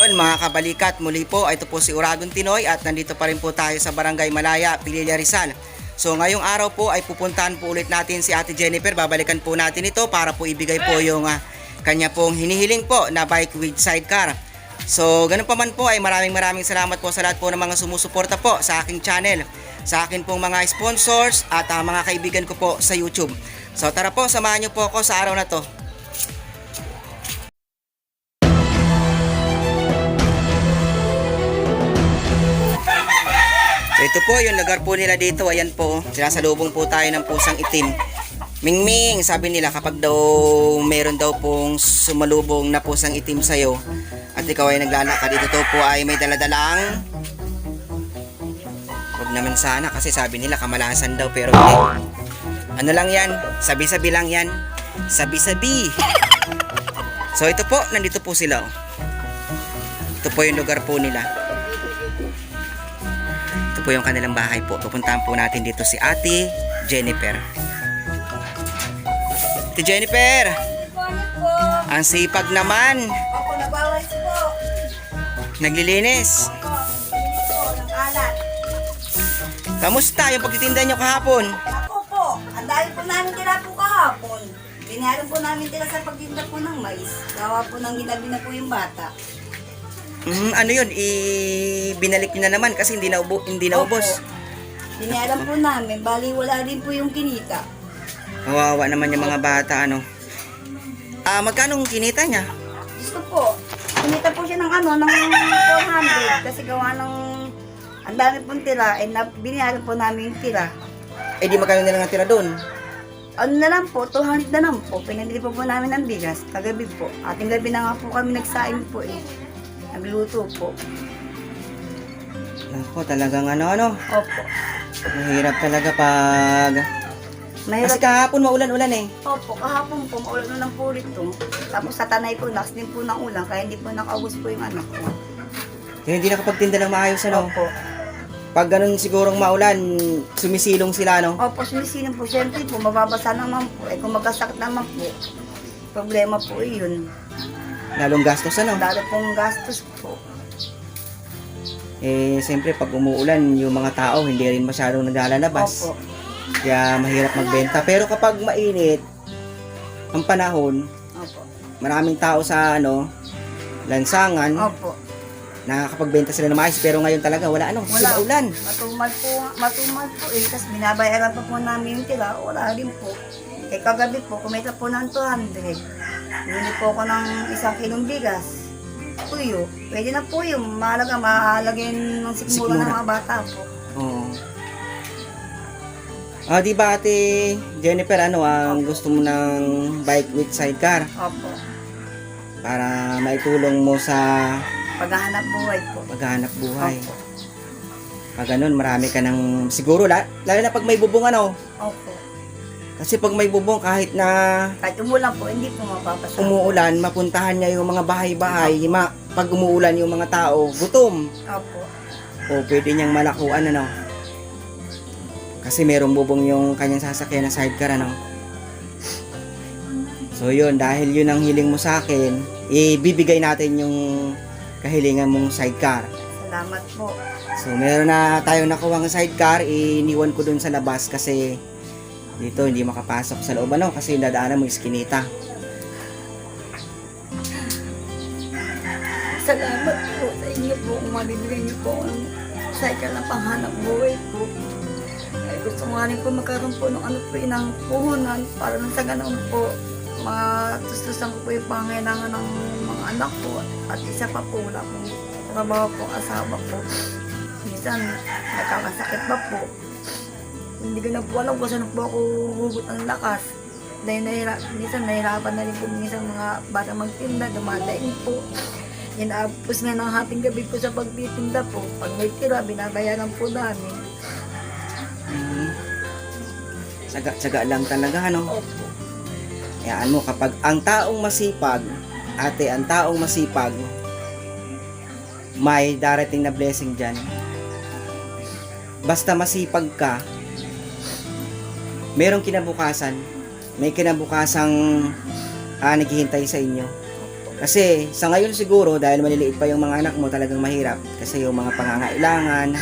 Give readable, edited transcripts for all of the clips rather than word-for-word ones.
Mga kabalikat, muli po, ito po si Uragon Tinoy at nandito pa rin po tayo sa Barangay Malaya, Pililla, Rizal. So ngayong araw po ay pupuntahan po ulit natin si Ate Jennifer. Babalikan po natin ito para po ibigay po yung kanya pong hinihiling po na bike with sidecar. So ganun pa man po ay maraming salamat po sa lahat po ng mga sumusuporta po sa aking channel, sa akin pong mga sponsors at mga kaibigan ko po sa YouTube. So tara po, samahan niyo po ako sa araw na to. Ito po yung lugar po nila dito. Ayan po, sinasalubong po tayo ng pusang itim. Mingming, sabi nila kapag daw meron daw pong sumalubong na pusang itim sa'yo at ikaw ay naglalakad, dito to po ay may daladalang, huwag naman sana kasi sabi nila kamalasan daw, pero hindi. Ano lang yan, sabi-sabi lang yan, sabi-sabi. So ito po, nandito po sila. Ito po yung lugar po nila. Po yung kanilang bahay po. Pupuntahan po natin dito si Ate Jennifer. Ate Jennifer! Ang sipag naman! Opo, nabawas po. Naglilinis. Opo, naglilinis po ng kalat. Kamusta yung pagtitinda nyo kahapon? Ako po, ang dahil po namin tira po kahapon. Binayaran po namin tira sa pagtinda po ng mais. Gawa po ng ginabi na po yung bata. Ano yun? Binalik nyo na naman kasi hindi naubos. Binayaran po namin, bali wala din po yung kinita. Kawawa naman yung mga bata, ano. Magkano ang kinita niya? Gusto po, kinita po siya ng ng 400 kasi gawa ng ang dami pong tira, binayaran po namin yung tira. Eh di magkano na lang ang tira doon? Ano na lang po, 200 na lang po. Pinabili po namin ng bigas, kagabi po. Ating gabi na nga po kami nagsaing po eh. Nagluto po. Nako, talagang ano. Opo. Mahirap talaga pag... Mahirap. Kasi kahapon maulan-ulan eh. Opo, kahapon po, maulan na ng po rito. Tapos sa tanay po, lakas din po ng ulan, kaya hindi po nakaubos po yung anak ko. Kaya hindi nakapagtinda ng maayos, ano? Opo. Pag ganun sigurong maulan, sumisilong sila, no? Opo, sumisilong po. Siyempre po, mababasa naman po. Eh kung magkasakit naman po, problema po yun. Lalong gastos, ano? Lalo pong gastos po. Eh, siyempre, pag umuulan, yung mga tao, hindi rin masyadong naglalabas. Opo. Kaya mahirap magbenta. Pero kapag mainit, ang panahon, Opo. maraming tao sa, lansangan, Opo. nakakapagbenta sila ng mais. Pero ngayon talaga, wala, ulan. Matumal po eh. Tapos binabayaran pa po namin yung tila. Wala rin po. Eh kagabi po, kumita po ng 200. Bili po ako ng 1 kilong bigas. Puyo. Pwede na po yung mahalaga, mahalagin ng sikmura ng mga bata po. Oo. Di ba Ate Jennifer, ang gusto mo ng bike with sidecar? Opo. Para maitulong mo sa Paghahanap buhay po. paghahanap buhay. Opo. Pag ganun, marami ka ng siguro, lalo na pag may bubong, Opo. Kasi pag may bubong, kahit na Kahit umulan po, hindi po mapapasa. umuulan, mapuntahan niya yung mga bahay-bahay. Pag umuulan yung mga tao, gutom. Opo. O pwede niyang malakuan, Kasi merong bubong yung kanyang sasakyan na sidecar, So yun, dahil yun ang hiling mo sa akin, ibibigay natin yung kahilingan mong sidecar. Salamat po. So meron na tayong nakuha ng sidecar, iniwan ko dun sa labas kasi dito hindi makapasok sa loob, kasi dadaanan mo iskinita. Salamat po sa inyo po kung mabibigyan niyo po ako ng cycle na panghanap buhay po. Ay, gusto ko nga rin po magkaroon po ng ng puhunan para nang sa ganun po matustusan ko po yung pangailangan ng mga anak ko at isa pa po wala pong trabaho po, asawa po. Minsan nagkakasakit pa po. Hindi ko na po alam kung saan po ako hugot ng lakas. Dahil minsan nahirapan na rin po minsan mga bata magtinda, dumadaing po. Inaapos nga ng hating gabi po sa pagtitinda po. Pag may tira, binabayaran po namin. Tsaga-tsaga lang talaga, Opo. Kaya kapag ang taong masipag, ate, ang taong masipag, may darating na blessing dyan. Basta masipag ka, merong kinabukasan, may kinabukasang naghihintay sa inyo. Kasi sa ngayon siguro, dahil maliliit pa yung mga anak mo, talagang mahirap. Kasi yung mga pangangailangan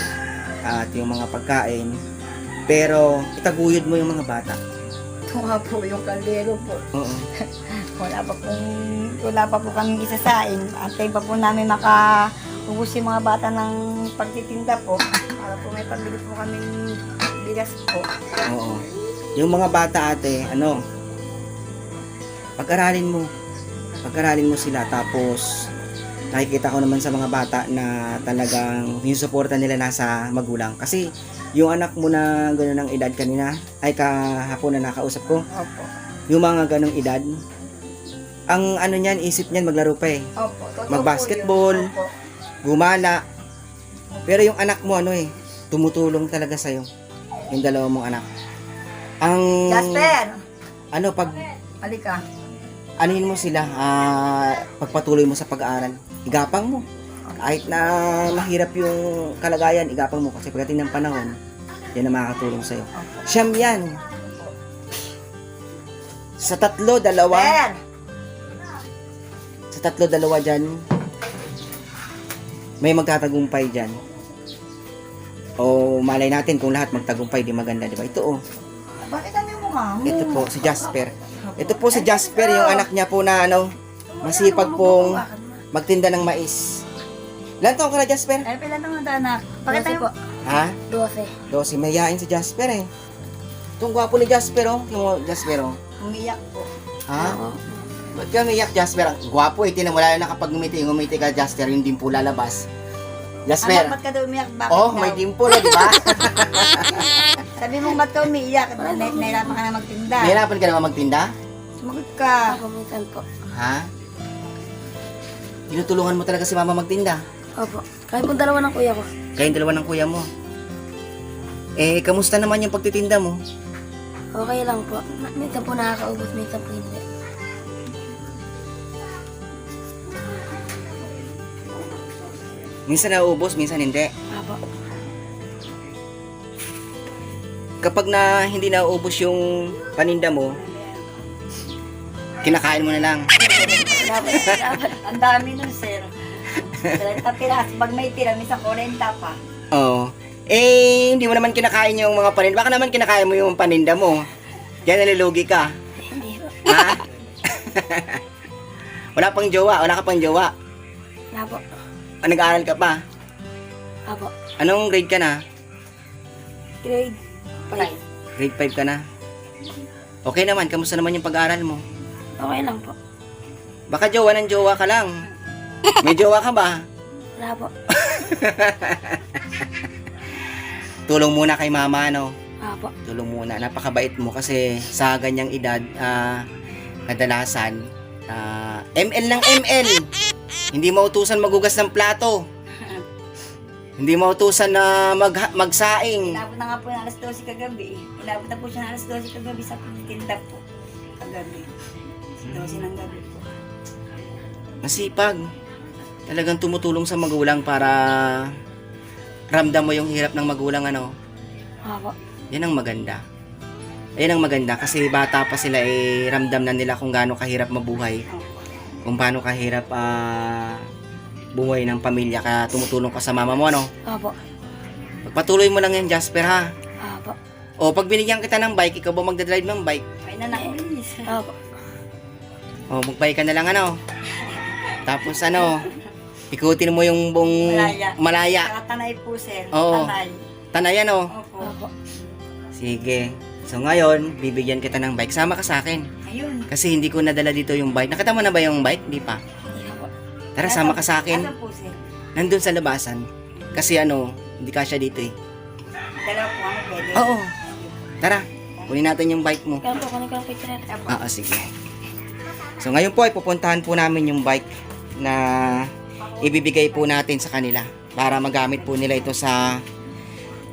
at yung mga pagkain. Pero itaguyod mo yung mga bata. Ito nga po yung kaldero po. Oo. Wala pa po kami isasain. Antay pa po namin makaubos yung mga bata ng pagtitinda po. Para po may pambili po kami bigas po. Oo. Yung mga bata ate, pag-aralin mo. Pag-aralin mo sila. Tapos, nakikita ko naman sa mga bata na talagang yung suporta nila nasa magulang. Kasi, yung anak mo na gano'n ang edad kanina, ay kahapon na nakausap ko, Opo. yung mga ganong edad, ang ano niyan, isip niyan maglaro pa eh. Opo. Totoo po Mag-basketball. yun. Opo. Gumala. Pero yung anak mo tumutulong talaga sa'yo. Yung dalawa mong anak. Ang Jasper! pag Halika. anuhin mo sila, pagpatuloy mo sa pag-aaral. Igapang mo. Kahit na mahirap yung kalagayan, igapang mo. Kasi pagdating ng panahon, yan ang makakatulong sa'yo. Siyam yan. Sa tatlo, dalawa dyan, may magtatagumpay dyan. O malay natin kung lahat magtagumpay, di maganda, di ba? Ito Bakit ano yung mukha mo? ito po, si Jasper. Ito po si Jasper, yung anak niya po na masipag pong magtinda ng mais. Ilan taon ka na, Jasper? Ay, pila nang anak. Pakita po. Ha? 12. 12, mayayain si Jasper eh. Itong gwapo ni Jasper yung Jasper Umiyak po. Ha? Ba't ka umiyak, Jasper? Ang gwapo eh, tinamula na kapag ngumiti ka, Jasper, yung dimple lalabas. Jasper. Anak, ba't ka daw umiyak? Bakit Oh, daw? may dimple di ba? Sabi mo, ba't ka umiiyak? Nahirapan ka na magtinda. Nahirapan ka naman magtinda? Sumagot ka. Papamutan po. Ha? Tinutulungan mo talaga si mama magtinda? Opo. Kaya po dalawa ng kuya ko. Kayong dalawa ng kuya mo. Eh, kamusta naman yung pagtitinda mo? Okay lang po. Minsan po nakakaubos, minsan po hindi. Minsan nauubos, minsan hindi. Opo. Kapag hindi nauubos yung paninda mo, kinakain mo na lang. Dapat. Ang dami nun, sir. 30 piras. Pag may tira, minsan 40 pa. Oo. Eh, hindi mo naman kinakain yung mga paninda. Baka naman kinakain mo yung paninda mo. Kaya nalilugi ka. Hindi po. Ha? Wala pang jowa. Wala ka pang jowa. Wala po. Nag-aaral ka pa. Opo. Anong grade ka na? Grade 5. Grade 5 ka na. Okay naman. Kamusta naman yung pag-aaral mo? Okay lang po. Baka jowa ng jowa ka lang. May jowa ka ba? Wala po. Tulong muna kay mama, Opo. Tulong muna. Napakabait mo kasi sa ganyang edad, kadalasan, ML ng ML. Hindi mautusan magugas ng plato. Hindi mautusan na magsaing. Inabot na nga po ng alas 12 kagabi. Inabot na po siya ng alas 12 kagabi sa pagtitinda po. Kagabi. 12 ng gabi po. Masipag. Talagang tumutulong sa magulang para ramdam mo yung hirap ng magulang, Opo. Yan ang maganda. Yan ang maganda kasi bata pa sila ramdam na nila kung gaano kahirap mabuhay. Kung paano kahirap bumuhay ng pamilya kaya tumutulong ka sa mama mo, Opo. Pagpatuloy mo lang yan, Jasper, ha? Opo. O, pag binigyan kita ng bike, ikaw ba magdadrive ng bike? Ay na nainis. Opo. O, magbike ka na lang, Tapos, ikutin mo yung buong Malaya. Saka tanay po, sir. Oo. Tanay. Tanay, Opo. Sige. So, ngayon, bibigyan kita ng bike. Sama ka sa akin. Ayun. Kasi hindi ko nadala dito yung bike. Nakita mo na ba yung bike? Di pa. Hindi na po. Tara, sama ka sa akin. Asan po, sir? Nandun sa labasan. Kasi hindi kasya dito eh. Dalawa po, pwede? Oo. Tara, kunin natin yung bike mo. Kaya po, kunin ko ang picture. Opo. Sige. So ngayon po ay pupuntahan po namin yung bike na ibibigay po natin sa kanila para magamit po nila ito sa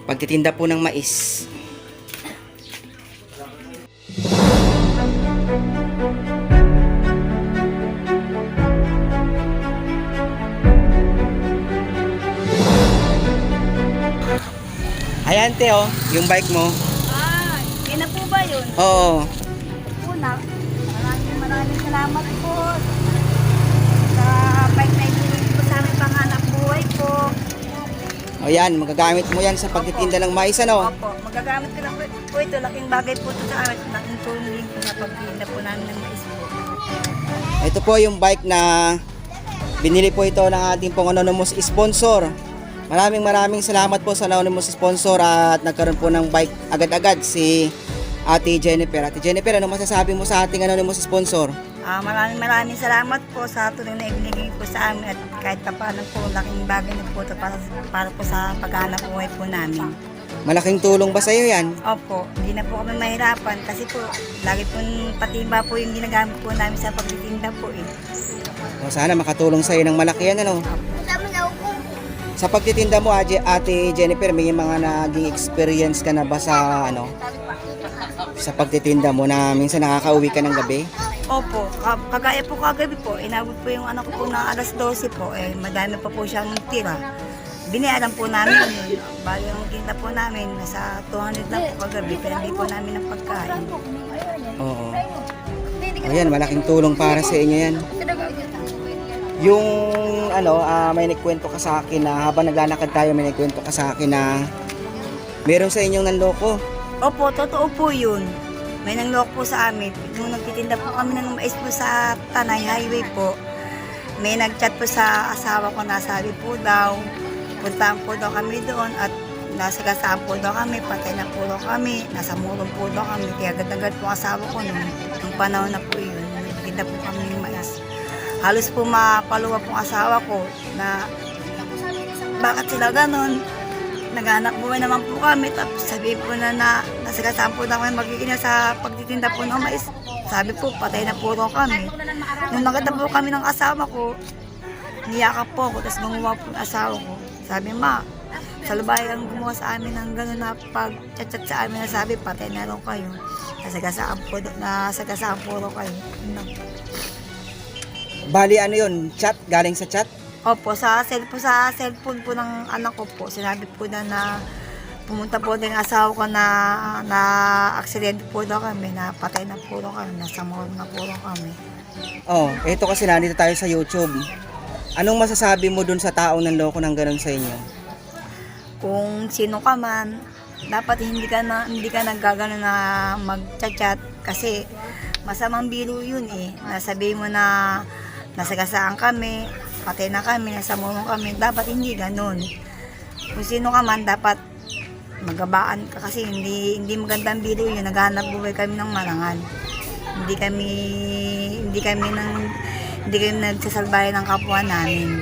pagtitinda po ng mais. Ayan, te, yung bike mo. Yun na po ba yun? Oo. Una, maraming salamat po. O yan, magagamit mo yan sa pagtitinda ng mais, ano? Opo, magagamit ko lang po ito. Laking bagay po ito sa amin. Laking tulong din po na pagtitinda po namin ng mais po. Ito po yung bike na binili po ito ng ating pong anonymous sponsor. Maraming salamat po sa anonymous sponsor at nagkaroon po ng bike agad-agad si Ate Jennifer. Ate Jennifer, ano masasabi mo sa ating anonymous sponsor? Maraming salamat po sa tulong na ibinigay po sa amin at kahit pa paano po laking bagay na po ito para po sa paghahanap buhay po namin. Malaking tulong ba sa iyo yan? Opo, hindi na po kami mahirapan kasi po lagi po patimba po yung ginagamit po namin sa pagtitinda po eh. O, sana makatulong sa iyo ng malaki yan, ano? Sa pagtitinda mo, Ate Jennifer, may mga naging experience ka na ba sa sa pagtitinda mo na minsan nakakauwi ka ng gabi? Opo, kagaya po kagabi po, inabot po yung anak ko po ng alas 12 po, eh madami pa po siyang tira. Binayaran po namin yun. Bali yung kita po namin, nasa 200 lang po kagabi, pero hindi po namin ng pagkain. Oo. O yan, malaking tulong para sa inyo yan. Yung may nagkwento ka sa akin na habang naglalakad tayo, may nagkwento ka sa akin na meron sa inyong nanloko. Opo, totoo po yun. May nangloko po sa amin. Nung nagtitinda po kami ng mais po sa Tanay Highway po, may nagchat po sa asawa ko na sabi po daw, puntaan po daw kami doon at nasagasaan po daw kami, patay na po daw kami, nasa murong po daw kami. Kaya agad-agad po ang asawa ko nung panahon na po yun, nagtitinda po kami ng mais. Halos po mapaluwa po ang asawa ko na bakit sila ganon. Naghanap buhay naman po kami, tapos sabi po na nasagasaan po na kami magiging sa pagtitinda po ng mais. Sabi po, patay na po daw kami. Nung nakita po kami ng asawa ko, niyakap po ako, tapos gumawa po ang asawa ko. Sabi, ma, salubayan ang gumawa sa amin ng gano'n na pag-chat-chat sa amin na sabi, patay na raw kayo. Nasagasaan po raw kayo. Bali, ano yun? Chat? Galing sa chat? Opo, sa cellphone po ng anak ko po, sinabi po na pumunta po din ang asawa ko na aksidente po daw kami, na patay na po daw kami, nasa mall na po daw kami. Oh, ito kasi nandito tayo sa YouTube. Anong masasabi mo dun sa taong nanloko ng ganun sa inyo? Kung sino ka man, dapat hindi ka naggagano na mag-chat kasi masamang biro yun eh. Nasabihin mo na nasagasaan kami, patay na kami, nasa mall kami, dapat hindi ganun. Kung sino ka man, dapat magabaan ka kasi hindi magandang biro yun. Naghahanap buhay kami ng marangal. Hindi kami nagsasalbayan ng kapwa namin.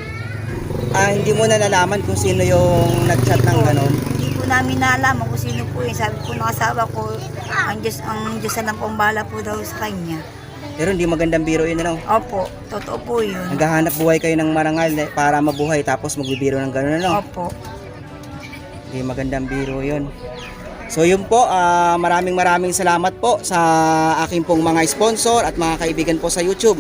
Hindi mo na nalaman kung sino yung nag-chat ng ganon? Hindi po namin nalaman kung sino po yun. Sabi po ng asawa ko, ang Diyos na lang pong bahala po daw sa kanya. Pero hindi magandang biro yun, ano? Opo, totoo po yun. Naghahanap buhay kayo ng marangal para mabuhay tapos magbibiro ng gano'n, ano? Opo. Hindi magandang biro yun. So yun po, maraming salamat po sa aking pong mga sponsor at mga kaibigan po sa YouTube.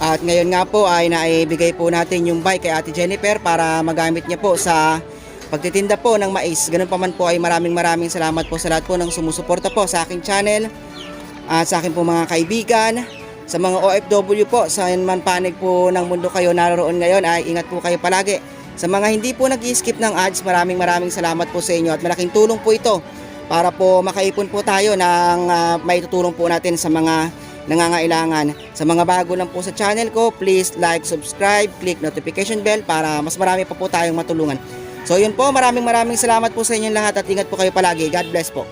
At ngayon nga po ay naibigay po natin yung bike kay Ate Jennifer para magamit niya po sa pagtitinda po ng mais. Ganun pa man po ay maraming salamat po sa lahat po ng sumusuporta po sa aking channel at sa aking po mga kaibigan. Sa mga OFW po, saan man panig po ng mundo kayo naroon ngayon ay ingat po kayo palagi. Sa mga hindi po nag-skip ng ads, maraming salamat po sa inyo at malaking tulong po ito para po makaipon po tayo ng may tutulong po natin sa mga nangangailangan. Sa mga bago lang po sa channel ko, please like, subscribe, click notification bell para mas marami pa po tayong matulungan. So yun po, maraming salamat po sa inyong lahat at ingat po kayo palagi. God bless po.